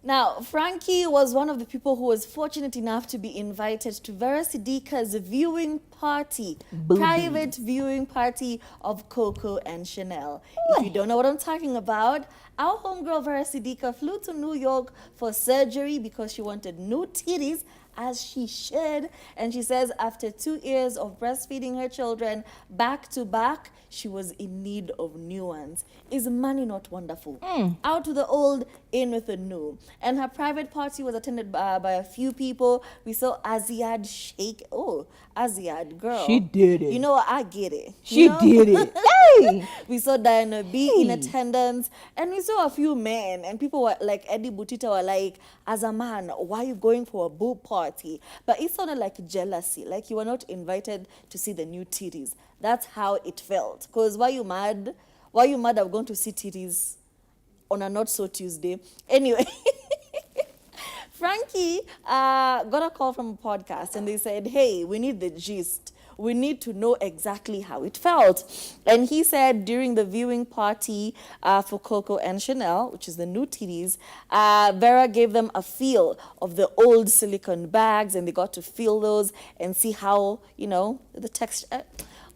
Now, Frankie was one of the people who was fortunate enough to be invited to Vera Sidika's viewing party, private viewing party of Coco and Chanel. If you don't know what I'm talking about, our homegirl Vera Sidika flew to New York for surgery because she wanted new titties, as she should. And she says after 2 years of breastfeeding her children back to back, she was in need of new ones. Is money not wonderful? Out with the old, in with the new. And her private party was attended by a few people. We saw Aziad shake. Oh, Aziad, girl. She did it. You know what? I get it. She did it. Hey! We saw Diana B in attendance, and we saw a few men, and people were like, Eddie Butita were like, as a man, why are you going for a boob party? But it sounded like jealousy, like you were not invited to see the new titties. That's how it felt. Because why you mad? Why you mad? I've gone to see titties on a not so Tuesday. Anyway. Frankie got a call from a podcast and they said, hey, we need the gist. We need to know exactly how it felt. And he said during the viewing party for Coco and Chanel, which is the new titties, Vera gave them a feel of the old silicone bags and they got to feel those and see how, you know, the texture.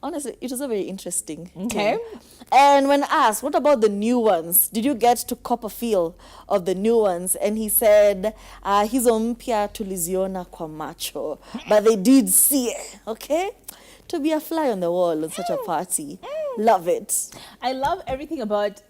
Honestly, it was a very interesting Okay. thing. And when asked, what about the new ones? Did you get to cop a feel of the new ones? And he said, hizo mpya tuliziona kwa macho. But they did see it, okay? To be a fly on the wall on such a party. Love it. I love everything about.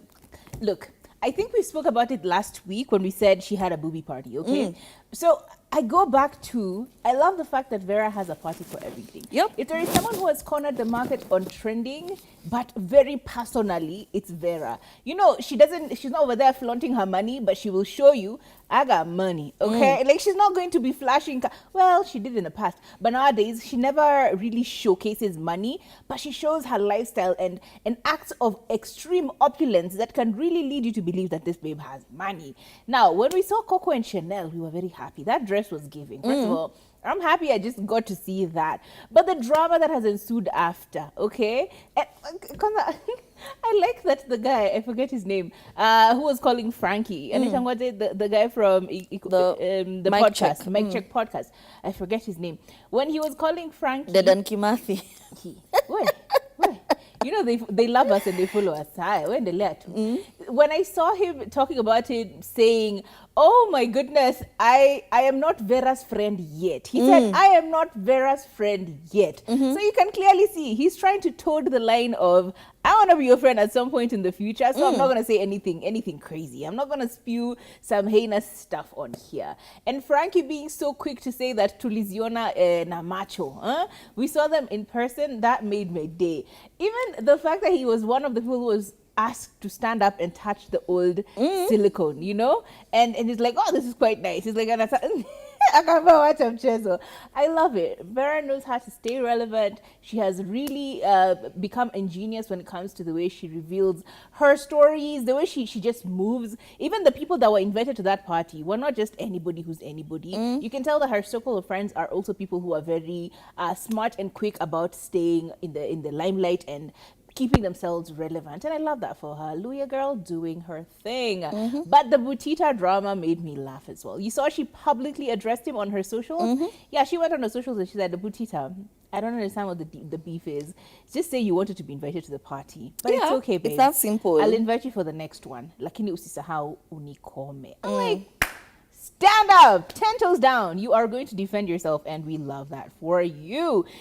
Look, I think we spoke about it last week when we said she had a booby party, okay? So I go back to, I love the fact that Vera has a party for everything. Yep. If there is someone who has cornered the market on trending, but very personally, it's Vera. You know, she's not over there flaunting her money, but she will show you, I got money, okay? Like, she's not going to be flashing. Well, she did in the past, but nowadays, she never really showcases money, but she shows her lifestyle and acts of extreme opulence that can really lead you to believe that this babe has money. Now, when we saw Coco and Chanel, we were very happy. That dress was giving. First of all, I'm happy I just got to see that. But the drama that has ensued after, okay? And, I like that the guy, I forget his name, who was calling Frankie, and the guy from the Mic podcast, Check. Mic Check podcast. I forget his name. When he was calling Frankie, The Dan Kimathi. Wait. You know, they love us and they follow us. When I saw him talking about it, saying, oh my goodness, I am not Vera's friend yet. He said, I am not Vera's friend yet. So you can clearly see he's trying to toed the line of, I want to be your friend at some point in the future, so I'm not going to say anything crazy. I'm not going to spew some heinous stuff on here. And Frankie being so quick to say that tuliziona na macho, we saw them in person, that made my day. Even the fact that he was one of the people who was asked to stand up and touch the old silicone, you know? And he's like, oh, this is quite nice. He's like, I love it. Vera knows how to stay relevant. She has really become ingenious when it comes to the way she reveals her stories, the way she just moves. Even the people that were invited to that party were not just anybody who's anybody. You can tell that her circle of friends are also people who are very smart and quick about staying in the limelight and keeping themselves relevant. And I love that for her. Luya girl doing her thing. But the Butita drama made me laugh as well. You saw she publicly addressed him on her socials. Yeah, she went on her socials and she said, the Butita, I don't understand what the beef is. Just say you wanted to be invited to the party. But it's okay, babe. It's that simple. I'll invite you for the next one. Lakini usisahau unikome. I'm like, stand up, 10 toes down. You are going to defend yourself, and we love that for you.